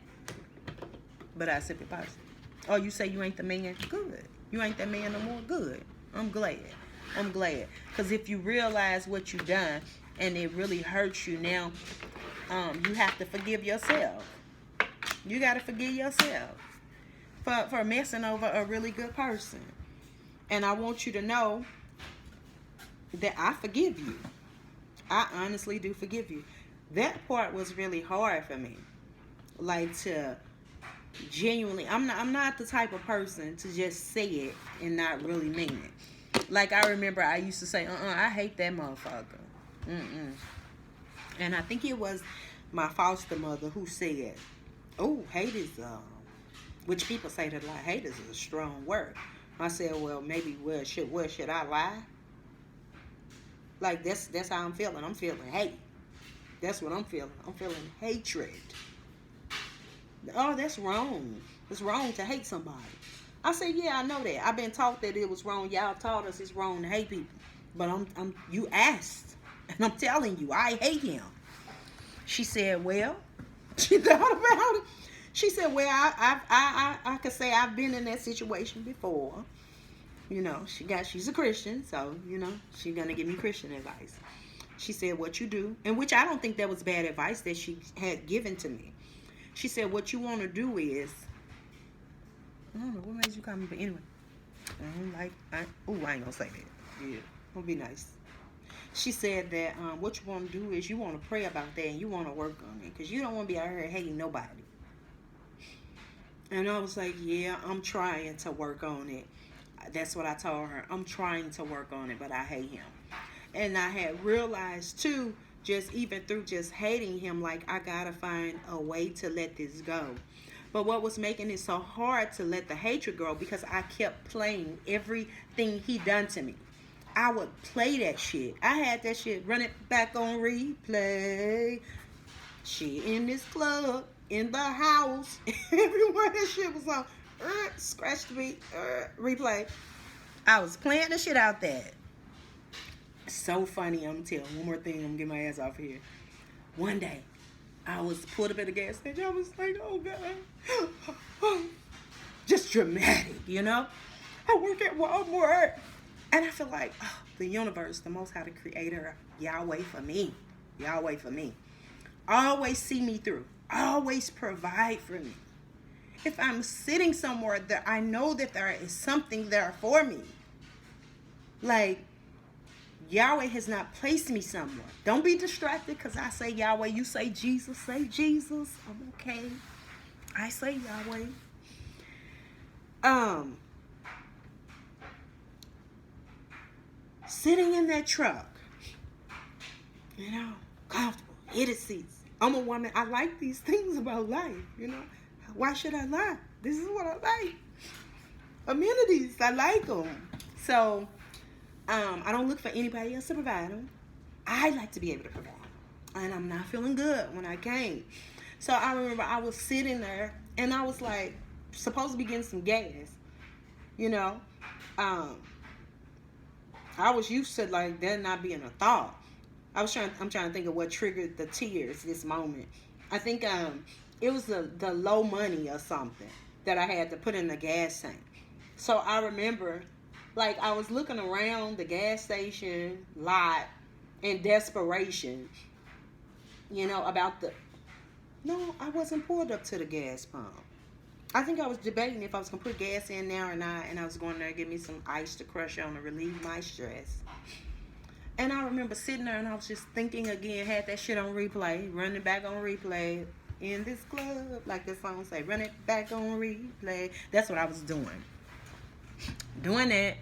But I accept your apology. Oh, you say you ain't the man? Good. You ain't that man no more? Good. I'm glad. I'm glad. Because if you realize what you've done and it really hurts you now, you have to forgive yourself. You got to forgive yourself for messing over a really good person. And I want you to know that I forgive you. I honestly do forgive you. That part was really hard for me. Like, to genuinely, I'm not the type of person to just say it and not really mean it. Like, I remember I used to say, I hate that motherfucker. And I think it was my foster mother who said, oh, hate is, which people say that like hate is a strong word. I said, well, maybe, should I lie? Like, that's how I'm feeling. I'm feeling hate. That's what I'm feeling. I'm feeling hatred. Oh, that's wrong. It's wrong to hate somebody. I said, yeah, I know that. I've been taught that it was wrong. Y'all taught us it's wrong to hate people. But you asked, and I'm telling you, I hate him. She said, well, she thought about it. She said, well, I could say I've been in that situation before. You know, she's a Christian, so, you know, she's going to give me Christian advice. She said, what you do, and which I don't think that was bad advice that she had given to me. She said, what you want to do is, I don't know, what made you call me, but anyway. I ain't going to say that. Yeah, it'll be nice. She said that what you want to do is you want to pray about that and you want to work on it. Because you don't want to be out here hating nobody. And I was like, yeah, I'm trying to work on it. That's what I told her. I'm trying to work on it, but I hate him. And I had realized, too, just even through just hating him, like, I got to find a way to let this go. But what was making it so hard to let the hatred go, because I kept playing everything he done to me. I would play that shit. I had that shit, run it back on replay. Shit in this club, in the house, everywhere that shit was on. Scratch the beat, replay. I was playing the shit out there. So funny, I'm gonna tell one more thing, I'm gonna get my ass off of here. One day, I was pulled up at the gas station. I was like, oh God. Just dramatic, you know? I work at Walmart. And I feel like, the universe, the Most High, the Creator, Yahweh for me. Yahweh for me. Always see me through. Always provide for me. If I'm sitting somewhere that I know that there is something there for me. Like, Yahweh has not placed me somewhere. Don't be distracted because I say Yahweh. You say Jesus. Say Jesus. I'm okay. I say Yahweh. Sitting in that truck, you know, comfortable, heated seats. I'm a woman. I like these things about life, you know. Why should I lie? This is what I like. Amenities, I like them. So, I don't look for anybody else to provide them. I like to be able to provide them. And I'm not feeling good when I came. So, I remember I was sitting there, and I was like, supposed to be getting some gas, you know. I was used to like that not being a thought. I'm trying to think of what triggered the tears this moment. I think it was the low money or something that I had to put in the gas tank. So I remember, like, I was looking around the gas station lot in desperation, you know, no, I wasn't pulled up to the gas pump. I think I was debating if I was going to put gas in now or not, and I was going there to get me some ice to crush on to relieve my stress. And I remember sitting there, and I was just thinking again, had that shit on replay, running back on replay, in this club, like the song say, run it back on replay. That's what I was doing. Doing that.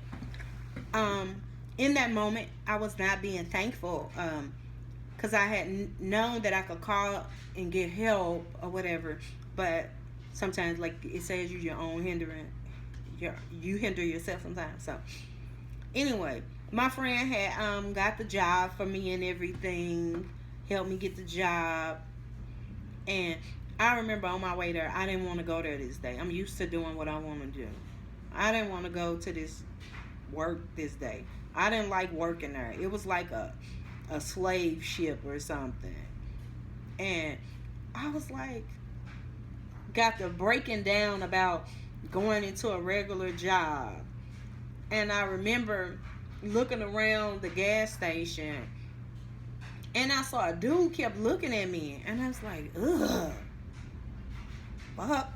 In that moment, I was not being thankful, because I had known that I could call and get help or whatever, but sometimes, like it says, you're your own hindering. You hinder yourself sometimes. So, anyway, my friend had got the job for me and everything, helped me get the job. And I remember on my way there, I didn't want to go there this day. I'm used to doing what I want to do. I didn't want to go to this work this day. I didn't like working there. It was like a slave ship or something. And I was like, got the breaking down about going into a regular job. And I remember looking around the gas station, and I saw a dude kept looking at me, and I was like, ugh, fuck,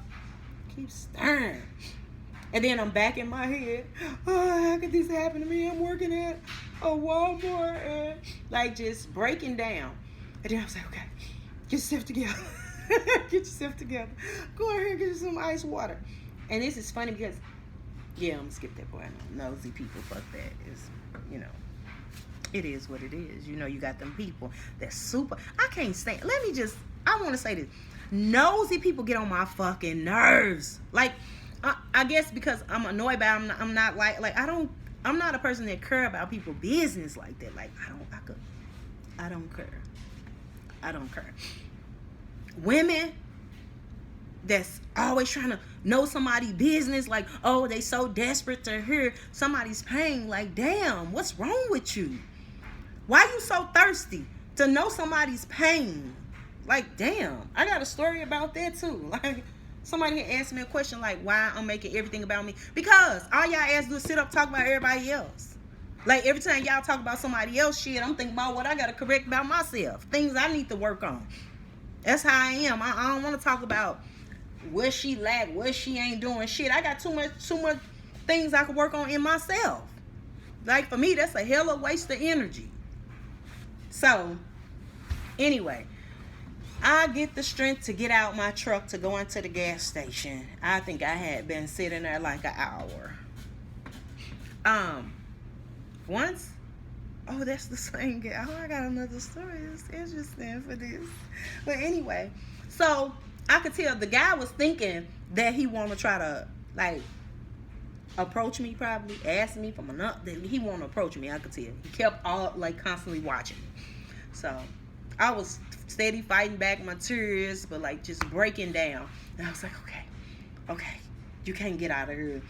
keep staring. And then I'm back in my head, oh, how could this happen to me? I'm working at a Walmart, and like just breaking down. And then I was like, okay, get yourself together. Get yourself together. Go ahead and get you some ice water. And this is funny because, yeah, I'm gonna skip that part. Nosy people, fuck that. It's, you know, it is what it is. You know, you got them people that's super. I can't stand. I want to say this. Nosy people get on my fucking nerves. Like, I guess because I'm annoyed by them, I'm not like I'm not a person that care about people's business like that. Like, I don't care. I don't care. Women that's always trying to know somebody's business, like, oh, they so desperate to hear somebody's pain. Like, damn, what's wrong with you? Why you so thirsty to know somebody's pain? Like, damn, I got a story about that too. Like, somebody had asked me a question like, why I'm making everything about me? Because all y'all ask do is sit up talk about everybody else. Like, every time y'all talk about somebody else shit, I'm thinking about what I gotta correct about myself, things I need to work on. That's how I am. I don't want to talk about what she lack, what she ain't doing shit. I got too much things I can work on in myself. Like, for me, that's a hell of a waste of energy. So, anyway, I get the strength to get out my truck to go into the gas station. I think I had been sitting there like an hour. Once, oh, that's the same guy. Oh, I got another story. It's interesting for this. But anyway, so I could tell the guy was thinking that he want to try to, like, approach me, probably ask me from another. He want to approach me. I could tell. He kept constantly watching me. So I was steady fighting back my tears, but like just breaking down. And I was like, okay, you can't get out of here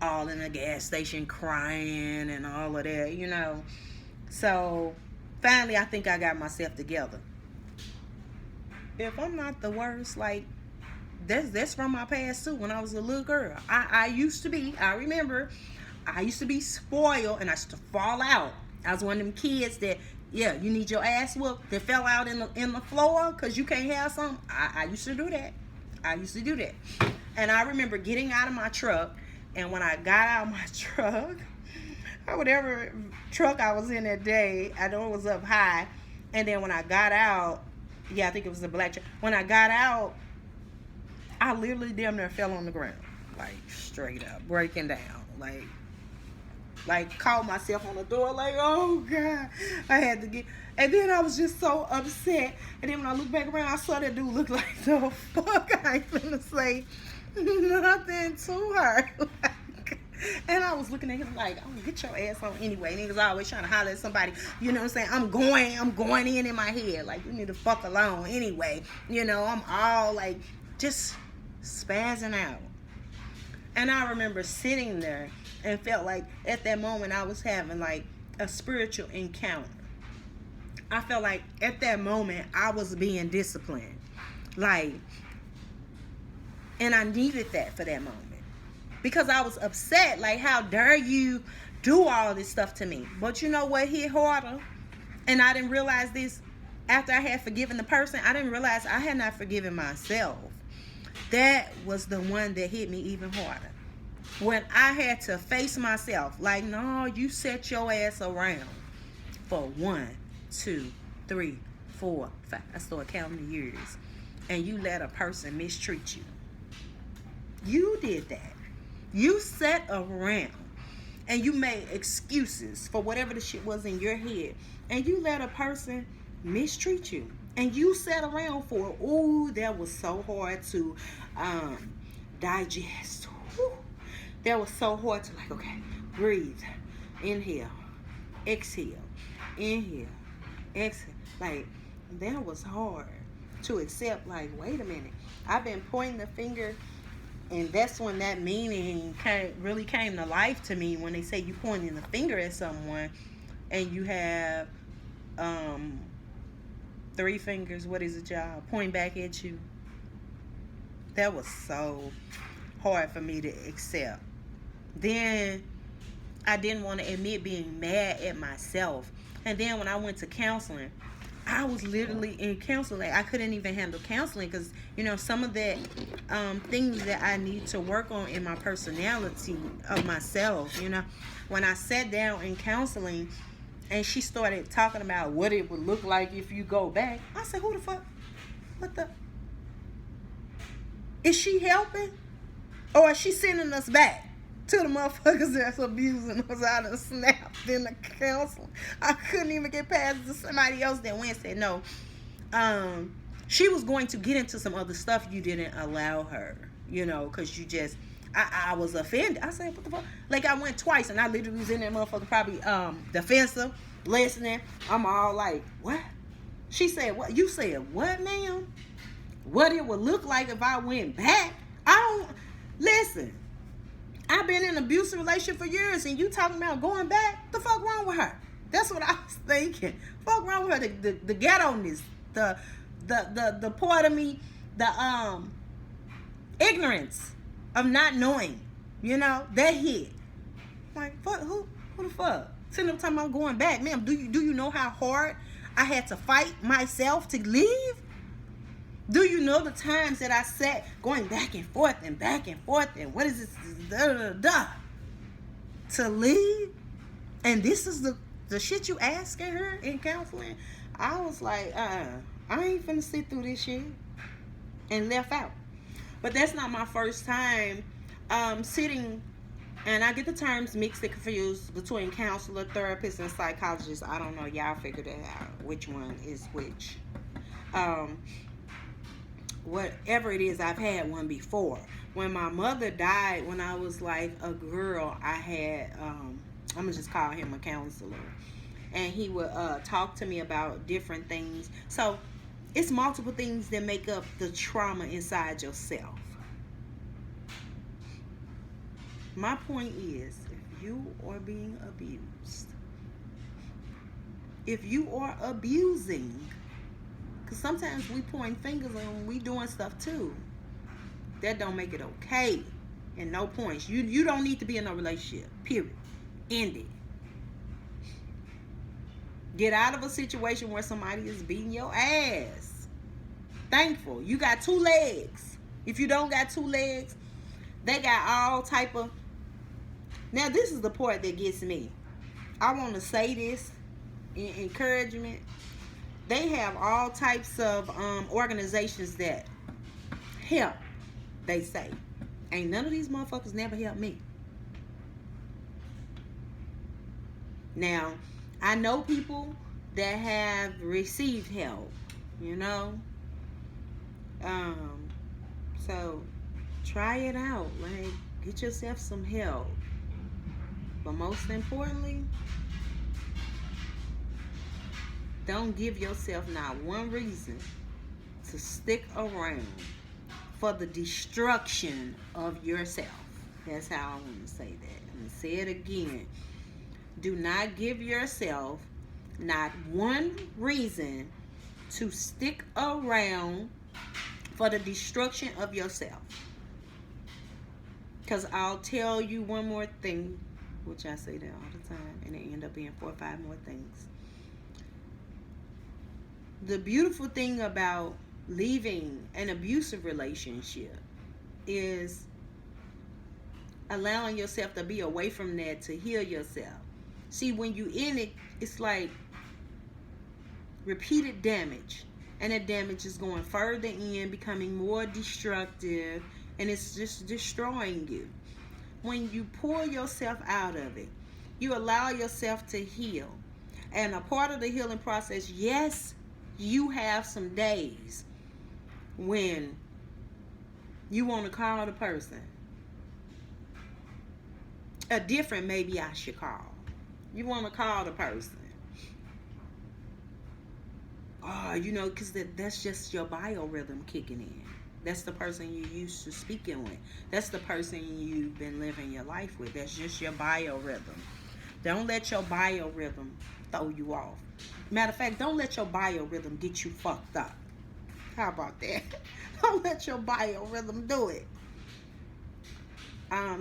all in the gas station crying and all of that, you know. So finally, I think I got myself together. If I'm not the worst, like, that's from my past too. When I was a little girl, I used to be spoiled, and I used to fall out. I was one of them kids that, yeah, you need your ass whooped, that fell out in the floor because you can't have something. I used to do that. And I remember getting out of my truck, and when I got out of my truck, or whatever truck I was in that day, I know it was up high. And then when I got out, yeah, I think it was the black truck. When I got out, I literally damn near fell on the ground, like straight up, breaking down, like caught myself on the door, like, oh God, I had to get. And then I was just so upset. And then when I look back around, I saw that dude look like the fuck. I ain't finna say nothing to her. And I was looking at him like, oh, get your ass on anyway. Niggas always trying to holler at somebody. You know what I'm saying? I'm going in my head. Like, you need to fuck alone anyway. You know, I'm all like just spazzing out. And I remember sitting there and felt like at that moment I was having like a spiritual encounter. I felt like at that moment I was being disciplined. Like, and I needed that for that moment. Because I was upset, like, how dare you do all this stuff to me? But you know what hit harder? And I didn't realize this after I had forgiven the person. I didn't realize I had not forgiven myself. That was the one that hit me even harder. When I had to face myself, like, no, you set your ass around for 1, 2, 3, 4, 5. I started counting the years. And you let a person mistreat you. You did that. You sat around and you made excuses for whatever the shit was in your head. And you let a person mistreat you. And you sat around for, ooh, that was so hard to digest. Whew. That was so hard to, like, okay, breathe. Inhale. Exhale. Inhale. Exhale. Like, that was hard to accept. Like, wait a minute. I've been pointing the finger. And that's when that meaning really came to life to me, when they say you pointing the finger at someone and you have 3 fingers, what is it, y'all? Pointing back at you. That was so hard for me to accept. Then I didn't want to admit being mad at myself. And then when I went to counseling, I was literally in counseling. I couldn't even handle counseling because, some of that things that I need to work on in my personality of myself, When I sat down in counseling and she started talking about what it would look like if you go back, I said, who the fuck? What the? Is she helping? Or is she sending us back to the motherfuckers that's abusing us? I done snapped in the counseling. I couldn't even get past to somebody else that went and said, no. She was going to get into some other stuff you didn't allow her, because you just, I was offended. I said, what the fuck? Like, I went twice, and I literally was in that motherfucker probably defensive, listening. I'm all like, what? She said, what? You said, what, ma'am? What it would look like if I went back? Listen, I've been in an abusive relationship for years, and you talking about going back? The fuck wrong with her? That's what I was thinking. Fuck wrong with her? The ghetto-ness, the part of me, the ignorance of not knowing, that hit. Like, fuck, who the fuck? Sitting up talking about going back, ma'am. Do you know how hard I had to fight myself to leave? Do you know the times that I sat going back and forth and what is this to leave? And this is the shit you asking her in counseling? I was like, I ain't finna sit through this shit, and left out. But that's not my first time sitting, and I get the terms mixed and confused between counselor, therapist, and psychologist. I don't know. Y'all figure that out. Which one is which? Whatever it is, I've had one before. When my mother died, when I was like a girl, I had, I'm going to just call him a counselor. And he would talk to me about different things. So it's multiple things that make up the trauma inside yourself. My point is, if you are being abused, if you are abusing, because sometimes we point fingers and we doing stuff too, that don't make it okay. And no points. You don't need to be in a relationship. Period. End it. Get out of a situation where somebody is beating your ass. Thankful. You got 2 legs. If you don't got 2 legs, they got all type of... Now, this is the part that gets me. I want to say this in encouragement. They have all types of organizations that help, they say. Ain't none of these motherfuckers never helped me. Now, I know people that have received help, So, try it out. Like, get yourself some help. But most importantly, don't give yourself not one reason to stick around for the destruction of yourself. That's how I want to say that. I'm going to say it again. Do not give yourself not one reason to stick around for the destruction of yourself. Because I'll tell you one more thing, which I say that all the time, and it end up being 4 or 5 more things. The beautiful thing about leaving an abusive relationship is allowing yourself to be away from that to heal yourself. See, when you in it, it's like repeated damage. And that damage is going further in, becoming more destructive, and it's just destroying you. When you pull yourself out of it, you allow yourself to heal. And a part of the healing process, yes, you have some days when you want to call the person. A different maybe I should call. You want to call the person. Oh, because that's just your biorhythm kicking in. That's the person you're used to speaking with. That's the person you've been living your life with. That's just your biorhythm. Don't let your biorhythm throw you off. Matter of fact, don't let your biorhythm get you fucked up. How about that? Don't let your biorhythm do it.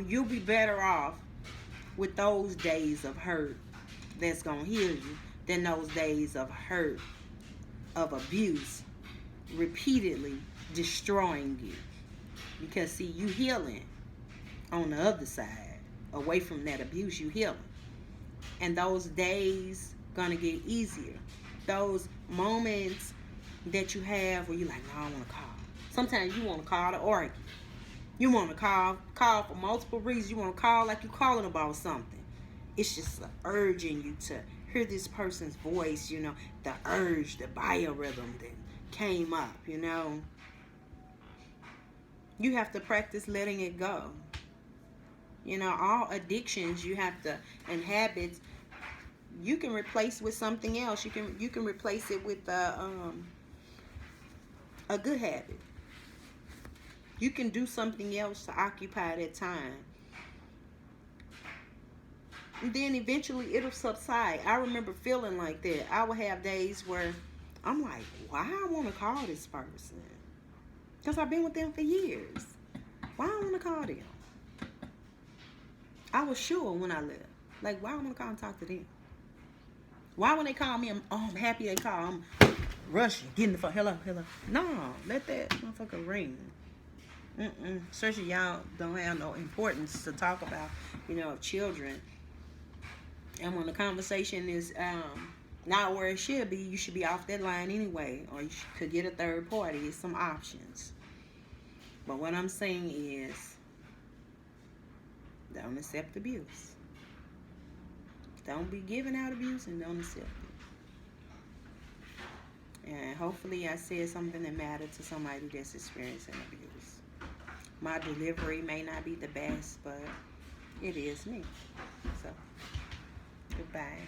You'll be better off with those days of hurt that's going to heal you than those days of hurt, of abuse, repeatedly destroying you. Because, see, you healing on the other side. Away from that abuse, you healing. And those days going to get easier. Those moments that you have where you're like, no, I want to call. Sometimes you want to call to argue. You want to call for multiple reasons. You want to call like you're calling about something. It's just urging you to hear this person's voice, you know, the urge, the biorhythm that came up, you know. You have to practice letting it go. You know, all addictions you have to, and habits, you can replace with something else. You can replace it with a good habit. You can do something else to occupy that time. And then eventually it'll subside. I remember feeling like that. I would have days where I'm like, why I want to call this person? Because I've been with them for years. Why I want to call them? I was sure when I left. Like, why I want to call and talk to them? Why when they call me, I'm happy they call. I'm rushing, getting the phone. Hello. No, let that motherfucker ring. Especially y'all don't have no importance to talk about, you know, children. And when the conversation is not where it should be, you should be off that line anyway. Or you could get a third party. It's some options. But what I'm saying is, don't accept abuse. Don't be giving out abuse and don't accept it. And hopefully I said something that mattered to somebody that's experiencing abuse. My delivery may not be the best, but it is me. So, goodbye.